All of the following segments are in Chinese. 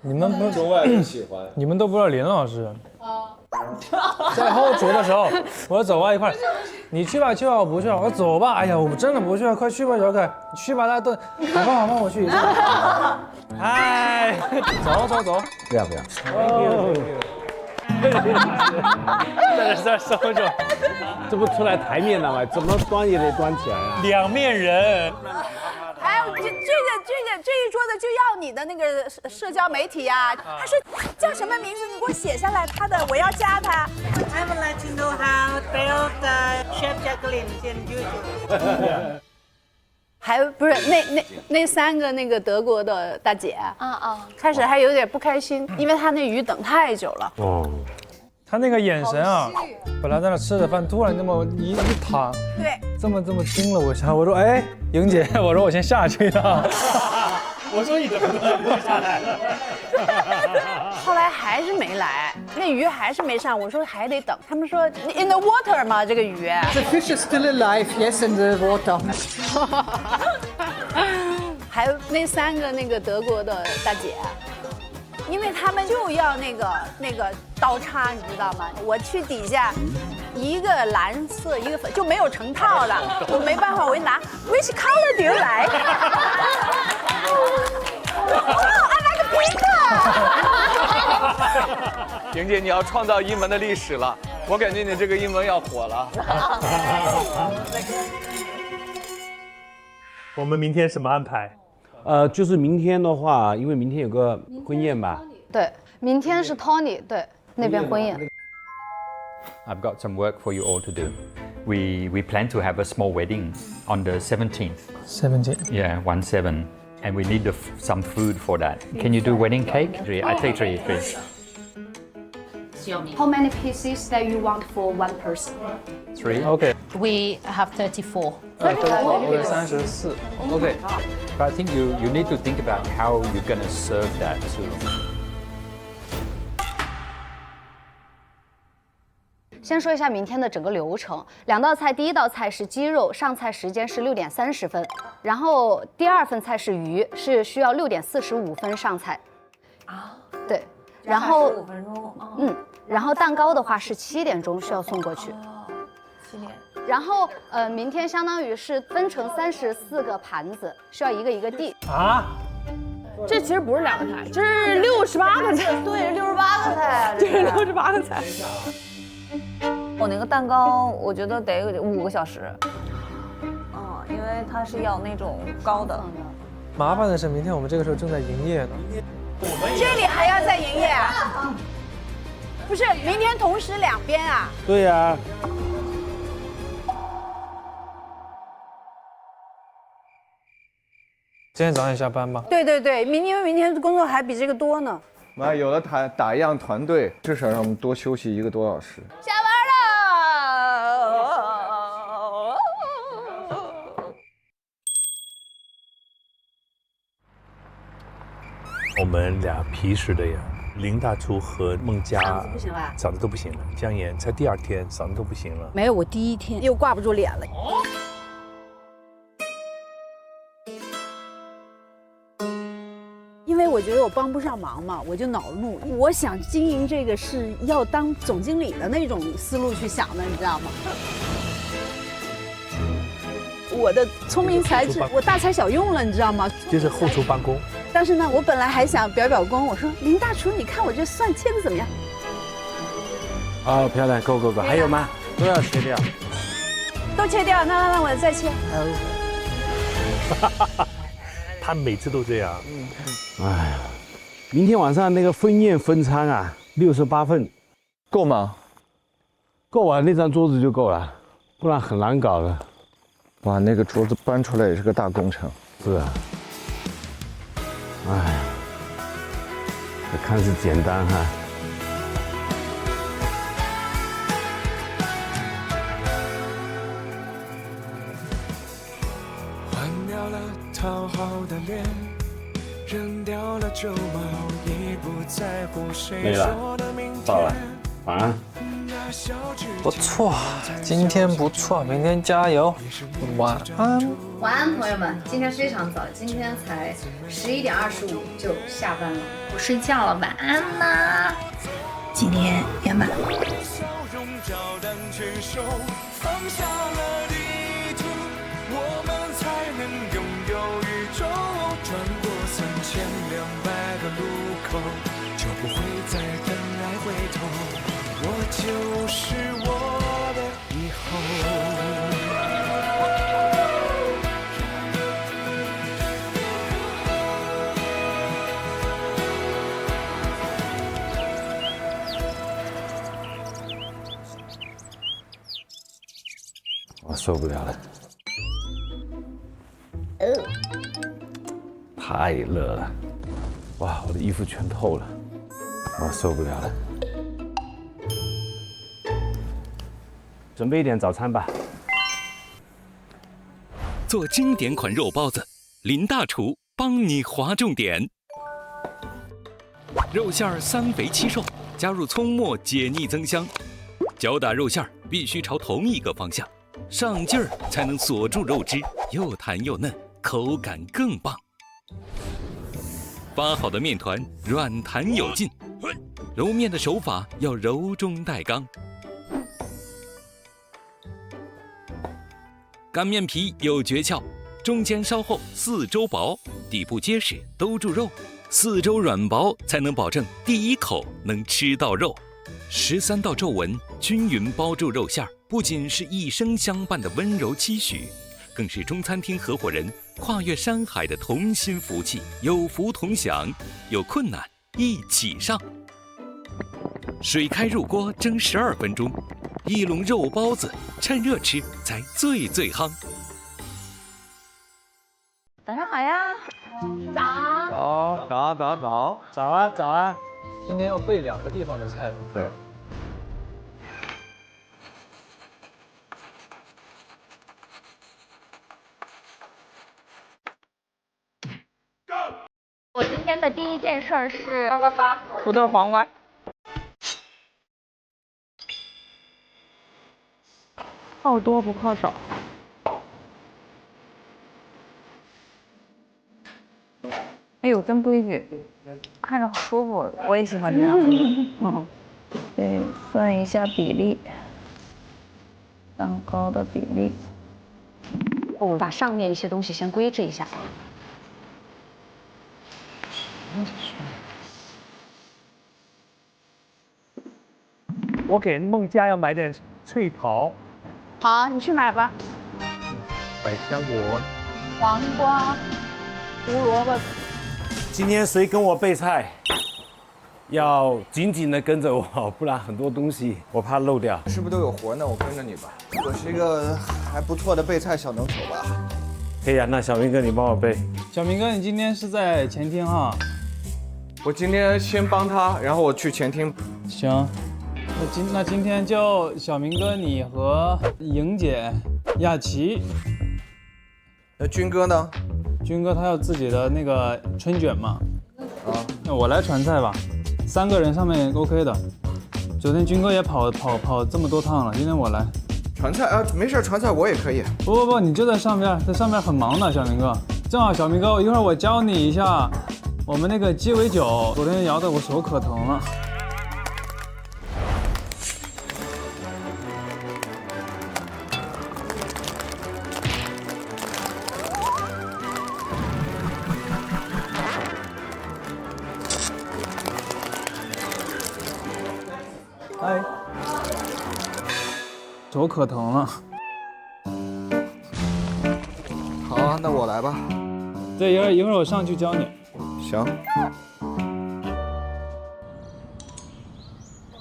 你们不中外都喜欢。你们都不知道林老师在后厨的时候，我说走吧一块儿，你去吧去吧，我不去了。我说走吧，哎呀，我真的不去了，快去吧小凯，你去吧，大家都好吧好吧，我去。哎，走，不要。在收着，这不出来台面了吗？怎么端也得端起来啊！两面人。还有这一桌子就要你的那个社交媒体啊。他说叫什么名字？你给我写下来他的，我要加他。I would like to know how build Chef Jacqueline in YouTube. 还不是那3个那个德国的大姐开始还有点不开心，因为她那鱼等太久了。哦，他那个眼神啊，本来在那吃着饭，突然这么一躺，对，这么盯了我一下，我说哎，莹姐，我说我先下去了。我说你怎么不下来了？后来还是没来，那鱼还是没上，我说还得等。他们说 in the water 嘛，这个鱼。The fish is still alive, yes, in the water. 还有那3个那个德国的大姐。因为他们就要那个刀叉，你知道吗？我去底下，一个蓝色，一个粉，就没有成套的，我没办法，我一拿 ，Which color do you like？ 哦 ，I like pink。莹姐，你要创造英文的历史了，我感觉你这个英文要火了。我们明天什么安排？就是明天的话，因为明天有个婚宴吧。对，明天是 Tony 对那边婚宴。I've got some work for you all to do. We plan to have a small wedding on the 17th. 17. Yeah, 17. And we need some food for that. Can you do wedding cake? I take three. How many pieces that you want for one person? 3. OK. We have 34. 我34。Okay. But I think you need to think about how you're gonna serve that too. 先说一下明天的整个流程，2道菜，第1道菜是鸡肉，上菜时间是6点30分，然后第2份菜是鱼，是需要6点45分上菜。对，然后5分钟。然后蛋糕的话是7点钟需要送过去。7点。然后明天相当于是分成34个盘子，需要一个一个递。这其实不是2个菜，这是68个菜。对，68个菜，这是68个菜。我那个蛋糕，我觉得得5个小时。因为它是要那种高的。麻烦的是，明天我们这个时候正在营业呢。这里还要再营业啊？不是，明天同时2边啊？对呀。今天早上也下班吧？对，因为明天工作还比这个多呢。妈，有了打样团队，至少让我们多休息1个多小时。下班了。我们俩皮实的呀，林大厨和孟佳不行了，嗓子都不行了。姜妍才第2天嗓子都不行了。没有，我第1天又挂不住脸了。因为我觉得我帮不上忙嘛，我就恼怒。我想经营这个是要当总经理的那种思路去想的，你知道吗？我的聪明才智，我大材小用了，你知道吗？就是后厨帮工。但是呢，我本来还想表功，我说林大厨，你看我这蒜切的怎么样？好漂亮，够，还有吗？都要切掉。都切掉，那我再切。他每次都这样。哎呀，明天晚上那个婚宴分餐啊，68份，够吗？够啊，那张桌子就够了，不然很难搞的。哇，那个桌子搬出来也是个大工程。是啊。哎呀，这看似简单哈。换掉了讨好的脸，扔掉了旧毛衣，不在乎谁说的明天。到了，晚安。不错，今天不错，明天加油。晚安。晚安，朋友们。今天非常早，今天才11点25就下班了，我睡觉了，晚安啦。今天圆满。就不会再等来回头，我就是我的以后。我受不了了，太热了，哇，我的衣服全透了，我受不了了。准备一点早餐吧。做经典款肉包子，林大厨帮你划重点。肉馅儿3肥7瘦，加入葱末解腻增香。搅打肉馅儿必须朝同一个方向，上劲儿才能锁住肉汁，又弹又嫩，口感更棒。发好的面团软弹有劲，揉面的手法要柔中带刚。擀面皮有诀窍，中间稍厚，四周薄，底部结实，兜住肉，四周软薄，才能保证第一口能吃到肉。13道皱纹均匀包住肉馅儿，不仅是一生相伴的温柔期许，更是中餐厅合伙人跨越山海的同心福气。有福同享，有困难一起上。水开入锅蒸12分钟，一笼肉包子趁热吃才最夯。早上好呀！早安早安。今天要备2个地方的菜。对。我今天的第一件事是土豆黄瓜。泡多不泡少。哎呦，真规矩，看着好舒服，我也喜欢这样。对，算一下比例，蛋糕的比例。我们把上面一些东西先归置一下。我给孟佳要买点脆桃，好，你去买吧。百香果、黄瓜、胡萝卜。今天谁跟我备菜，要紧紧的跟着我，不然很多东西我怕漏掉。是不是都有活呢？我跟着你吧。我是一个还不错的备菜小能手吧。可以啊，那小明哥你帮我备。小明哥，你今天是在前厅哈？我今天先帮他，然后我去前厅。行，那今天就小明哥你和莹姐、雅琪。那军哥呢？军哥他有自己的那个春卷嘛？啊，那我来传菜吧，3个人上面 OK 的。昨天军哥也跑这么多趟了，今天我来。传菜啊，没事，传菜我也可以。不，你就在上面很忙的，小明哥。正好小明哥，一会儿我教你一下我们那个鸡尾酒，昨天摇的我手可疼了。哎，手可疼了。好啊，那我来吧。对，一会儿我上去教你。行。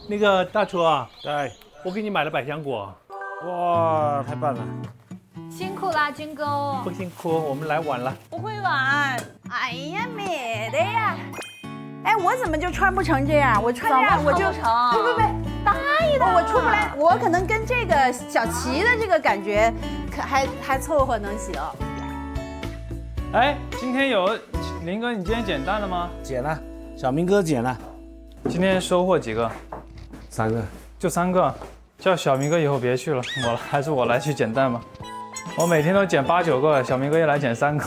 那个大厨啊，对，我给你买了百香果。哇，太棒了！辛苦啦，军哥。不辛苦，我们来晚了。不会晚。哎呀，没的呀。哎，我怎么就穿不成这样？我穿这样我就不，大意的，我出不来。我可能跟这个小齐的这个感觉，还凑合能行。哎，今天有林哥，你今天捡蛋了吗？捡了，小明哥捡了。今天收获几个？ 3个，就3个。叫小明哥以后别去了，还是我来去捡蛋吧。我每天都捡8、9个，小明哥一来捡3个。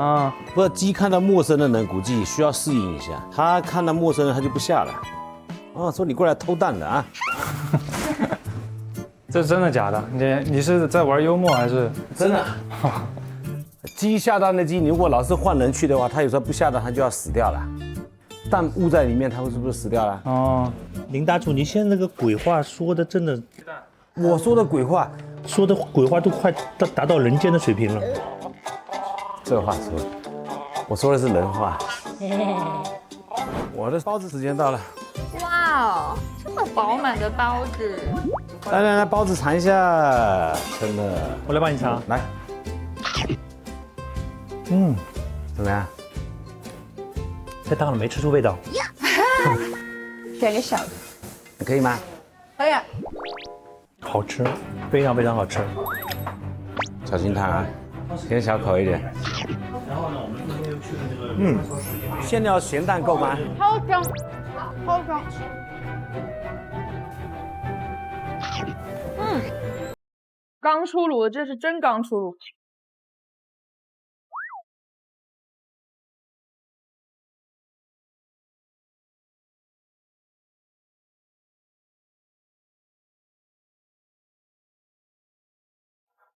啊，不是鸡看到陌生的人，估计需要适应一下。他看到陌生人，他就不下了。哦，说你过来偷蛋的啊？这是真的假的？你是在玩幽默还是真的？鸡下蛋的鸡，你如果老是换人去的话，它有时候不下蛋，它就要死掉了。蛋捂在里面，它是不是死掉了？哦，林大厨，你现在那个鬼话说的真的，我说的鬼话，说的鬼话都快达到人间的水平了。这话说，我说的是人话。我的包子时间到了。哇哦，这么饱满的包子。来，包子尝一下，真的。我来帮你尝。来。怎么样？太大了，没吃出味道。选个小的，可以吗？可以。好吃，非常非常好吃。小心烫啊，先小口一点。然后呢，我们今天又去了那个馅料咸淡够吗？超香，超香。刚出炉，这是真刚出炉。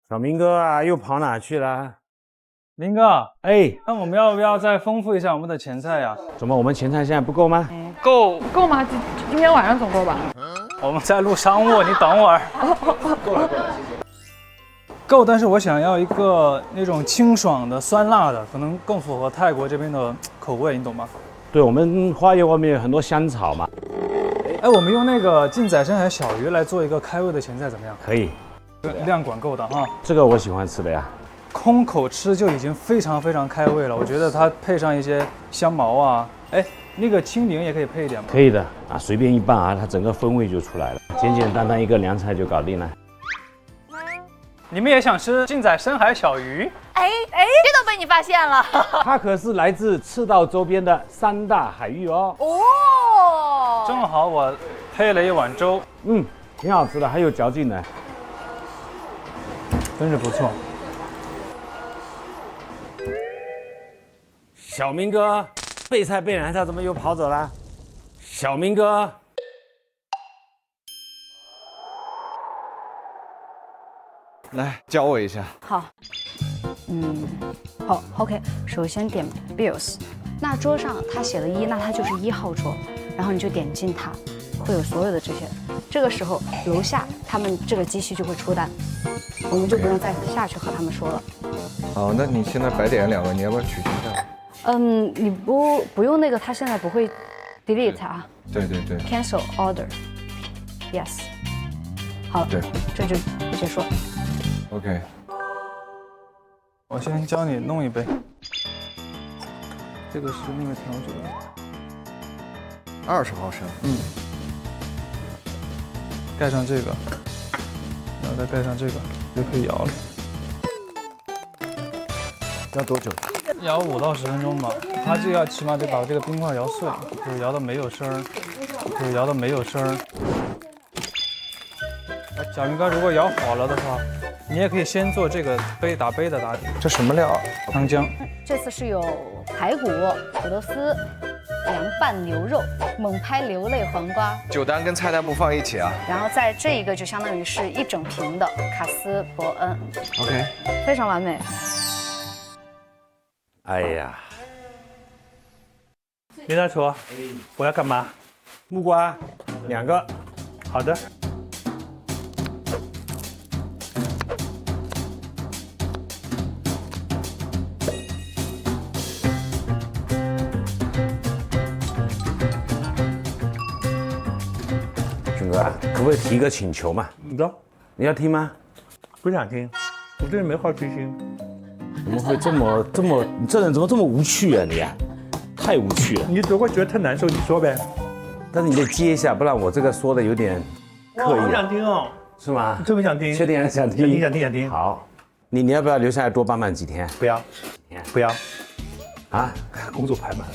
小明哥啊，又跑哪去了？林哥，哎，那我们要不要再丰富一下我们的前菜呀？怎么我们前菜现在不够吗？够吗？今天晚上总够吧？我们在录商务，你等会儿。够，但是我想要一个那种清爽的、酸辣的，可能更符合泰国这边的口味，你懂吗？对，我们花园外面有很多香草嘛。哎，我们用那个劲仔深海小鱼来做一个开胃的前菜，怎么样？可以，量管够的哈。这个我喜欢吃的呀。空口吃就已经非常非常开胃了，我觉得它配上一些香茅啊，哎，那个青柠也可以配一点吗？可以的啊，随便一拌啊，它整个风味就出来了，简简单单一个凉菜就搞定了。你们也想吃劲仔深海小鱼？哎，这都被你发现了。它可是来自赤道周边的3大海域哦。哦，正好我配了一碗粥，挺好吃的，还有嚼劲的，真是不错。小明哥，备菜备完，他怎么又跑走了？小明哥，来教我一下。好，好 ，OK。首先点 bills， 那桌上他写了1，那它就是1号桌，然后你就点进它，会有所有的这些。这个时候楼下他们这个机器就会出单，我们就不用再下去和他们说了。哦，那你现在白点2个，你要不要取消掉？你不用那个，他现在不会 delete 啊。对。Cancel order。Yes。好了，对，这就结束了。OK。我先教你弄一杯。这个是那个调酒的，20毫升。盖上这个，然后再盖上这个，就可以摇了。要多久？摇5到10分钟吧。它这个起码得把这个冰块摇碎，就是摇到没有声儿，小明哥，如果摇好了的话，你也可以先做这个打杯的打底。这什么料？汤浆。这次是有排骨、土豆丝、凉拌牛肉、猛拍流泪黄瓜。酒单跟菜单不放一起啊？然后在这一个就相当于是1整瓶的卡斯伯恩。OK。非常完美。哎呀，林大厨，我要干嘛？木瓜2个。好的。军哥，可不可以提个请求嘛？你说，你要听吗？不想听，我这人没好奇心。怎么会这么？你这人怎么这么无趣啊你啊？太无趣了。你如果觉得太难受，你说呗。但是你得接一下，不然我这个说的有点刻意。我想听哦。是吗？特别想听。确定想听？想听。好，你要不要留下来多帮忙几天？不要。啊？工作排满了。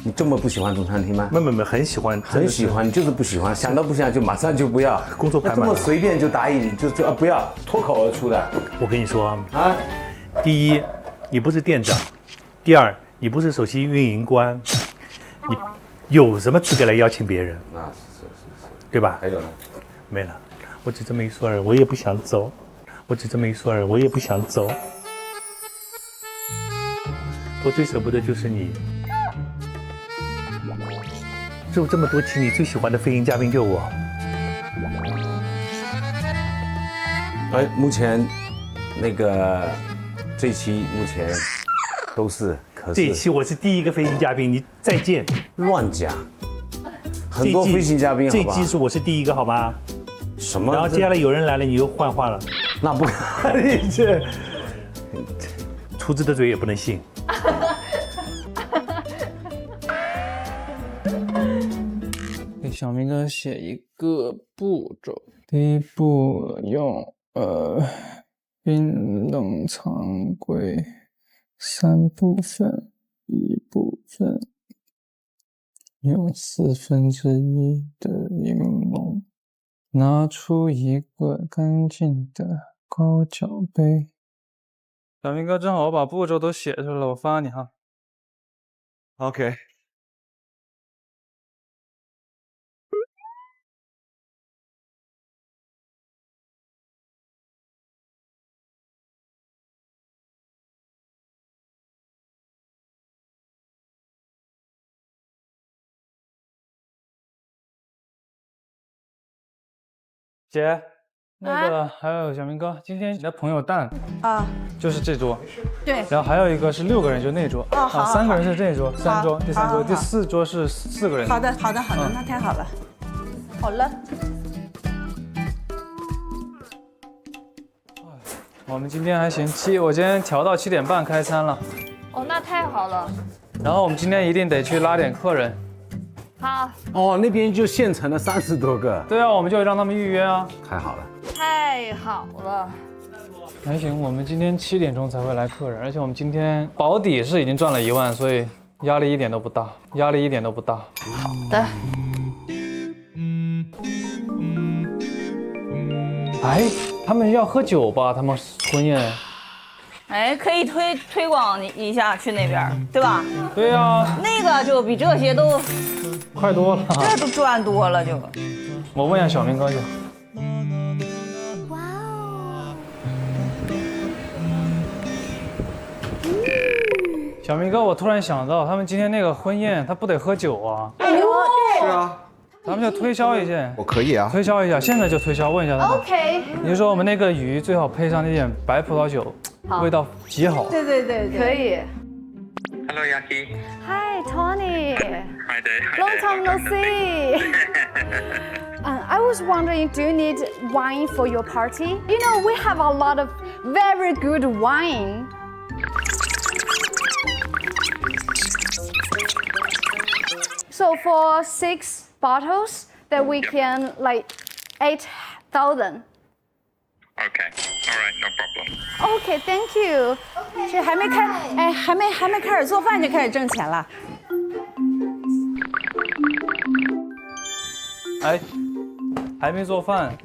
你这么不喜欢中餐厅吗？没，很喜欢，很喜欢，你就是不喜欢，想到不想就马上就不要，工作排满了这么随便就答应，就不要，脱口而出的。我跟你说啊，第一，你不是店长；第二，你不是首席运营官，你有什么资格来邀请别人？啊，是，对吧？还有呢？没了，我只这么一说而已，我也不想走。我只这么一说而已，我也不想走。我最舍不得就是你。这么多期，你最喜欢的飞行嘉宾就我。哎，目前那个这一期目前都是，可是这一期我是第一个飞行嘉宾，你再见。乱讲，很多飞行嘉宾，这一季是我是第一个，好吗？什么？然后接下来有人来了，你又换话了，那不可以，这厨子的嘴也不能信。给小明哥写一个步骤，第一步用冰冷藏柜3部分，1部分用1/4的柠檬，拿出一个干净的高脚杯。小明哥，正好我把步骤都写出来了，我发你哈。OK。姐，那个还有小明哥，今天你的朋友蛋啊，就是这桌，对，然后还有一个是6个人，就那桌，哦好3个人是这桌，3桌，第3桌，好第4桌是4个人。好的，那太好了，好了。我们今天还行，我今天调到7点半开餐了。哦，那太好了。然后我们今天一定得去拉点客人。好。哦，那边就现成了30多个。对啊，我们就让他们预约啊。太好了。太好了。还行，我们今天7点钟才会来客人，而且我们今天保底是已经赚了1万，所以压力一点都不大，压力一点都不大。好的。哎，他们要喝酒吧？他们婚宴。哎，可以推广一下去那边，对吧？对呀。那个就比这些都快多了。这都赚多了就。我问一下小明哥去。哇哦！小明哥，我突然想到，他们今天那个婚宴，他不得喝酒啊？是啊。咱们就推销一下，我可以啊，推销一下，现在就推销，问一下他们。OK。你就说我们那个鱼最好配上那点白葡萄酒，味道极好。对，可以。 Hello, Yaki. Hi, Tony. Hi there. Long time no see. I was wondering, do you need wine for your party? You know, we have a lot of very good wine. So for 6 bottles, that we can like 8,000. Okay. All right. No problem. Okay, thank you. 这还没开始做饭就开始挣钱了。哎，还没做饭，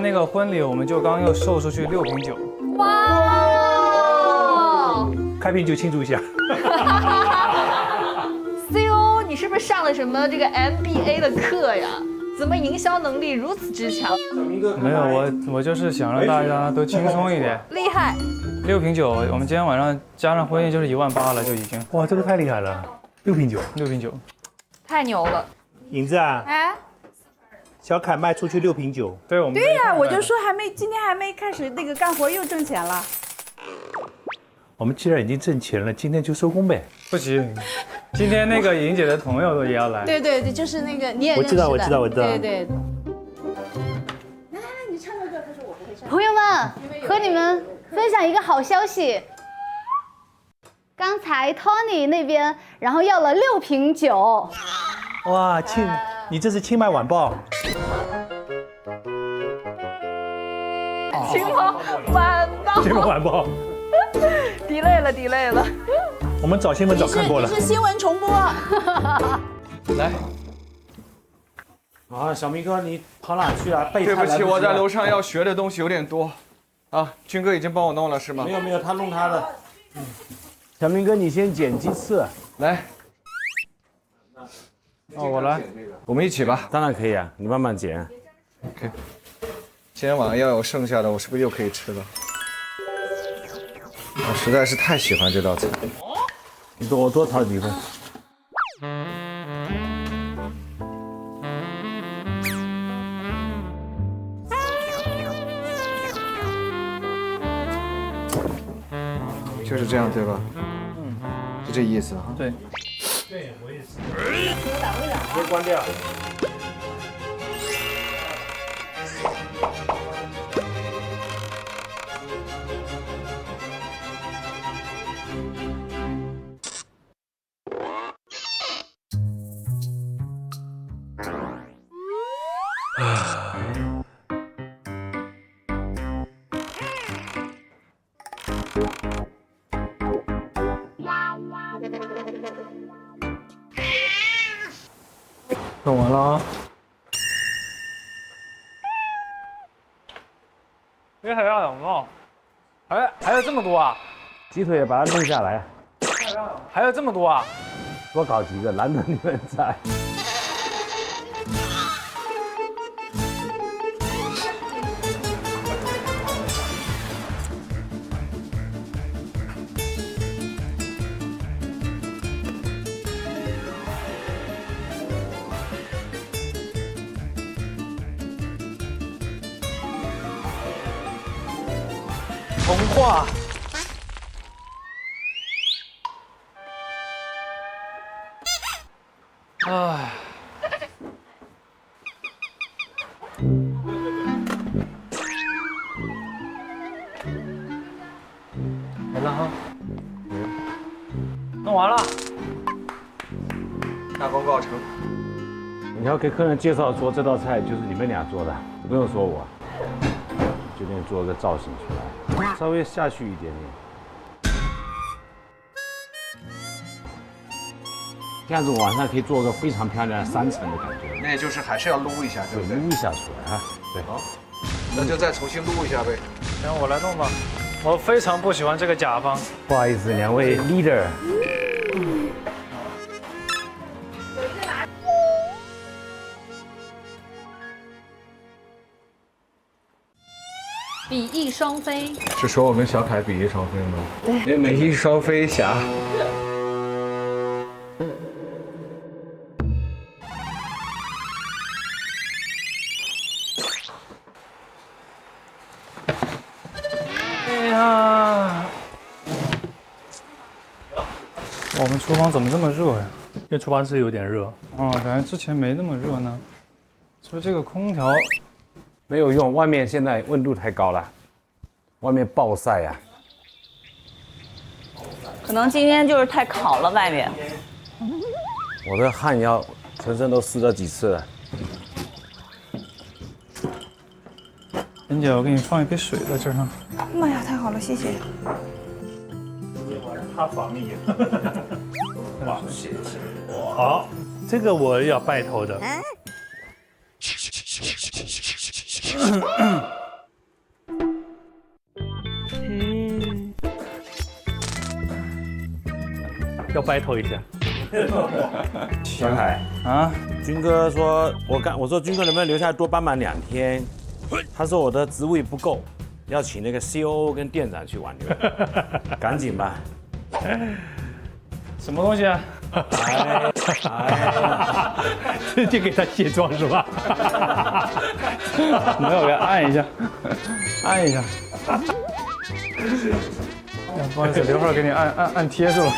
那个婚礼我们就刚又售出去6瓶酒。哇！开瓶酒庆祝一下。CEO， 你是不是上了什么这个 MBA 的课呀？怎么营销能力如此之强？没有，我就是想让大家都轻松一点。厉害！6瓶酒，我们今天晚上加上婚宴就是18000了，就已经。哇，这个太厉害了！6瓶酒，6瓶酒，太牛了！影子啊，哎，小凯卖出去6瓶酒，对我们。对呀，我就说今天还没开始那个干活又挣钱了。我们既然已经挣钱了，今天就收工呗。不行，今天那个莹姐的朋友也要来。对，就是那个你也认识的。我知道。对。来，你唱个歌，可是我不会唱。朋友们，和你们分享一个好消息。刚才 Tony 那边，然后要了6瓶酒。哇，你这是清迈晚报。青岛晚报。青岛晚报。delay 了。我们找新闻早看过了你。是新闻重播。来，啊，小明哥，你跑哪去了？备对不起，菜来及我在了楼上要学的东西有点多。啊，军哥已经帮我弄了是吗？没有，他弄他的。小明哥，你先剪鸡翅。来。哦，我来。我们一起吧。当然可以啊，你慢慢剪。 OK。今天晚上要有剩下的，我是不是又可以吃了？我实在是太喜欢这道菜。我多炒几份。就是这样对吧？就这意思哈。对。对，我也是。先关掉。弄完了啊！这还要什么？还有这么多啊？鸡腿也把它弄下来。还有这么多啊？多搞几个，难得你们在。童话。唉。完了哈。弄完了。大功告成。你要给客人介绍说这道菜就是你们俩做的，不用说我，就给你做个造型出来，稍微下去一点点。这样子晚上可以做个非常漂亮的3层的感觉。那也就是还是要撸一下，对不对？撸一下出来啊。对。好，那就再重新撸一下呗。行，我来弄吧。我非常不喜欢这个甲方。不好意思，两位 leader。比翼双飞。是说我跟小凯比翼双飞吗？对。美翼双飞侠。哎呀，我们厨房怎么这么热呀？因为厨房是有点热。哦，感觉之前没那么热呢。所以这个空调没有用，外面现在温度太高了，外面暴晒呀。可能今天就是太烤了，外面。我的汗要全身都湿了几次了。妍姐，我给你放一杯水在这儿哈。妈呀，太好了，谢谢。他防疫。哇，谢谢。好，这个我要拜头的。要拜头一下。小凯啊，军哥说，我说军哥能不能留下来多帮忙2天？他说我的职位不够，要请那个 COO 跟店长去挽留，赶紧吧。什么东西啊？直接给他卸妆是吧？没有，给他按一下，按一下。不好意思，留会儿给你按贴住了。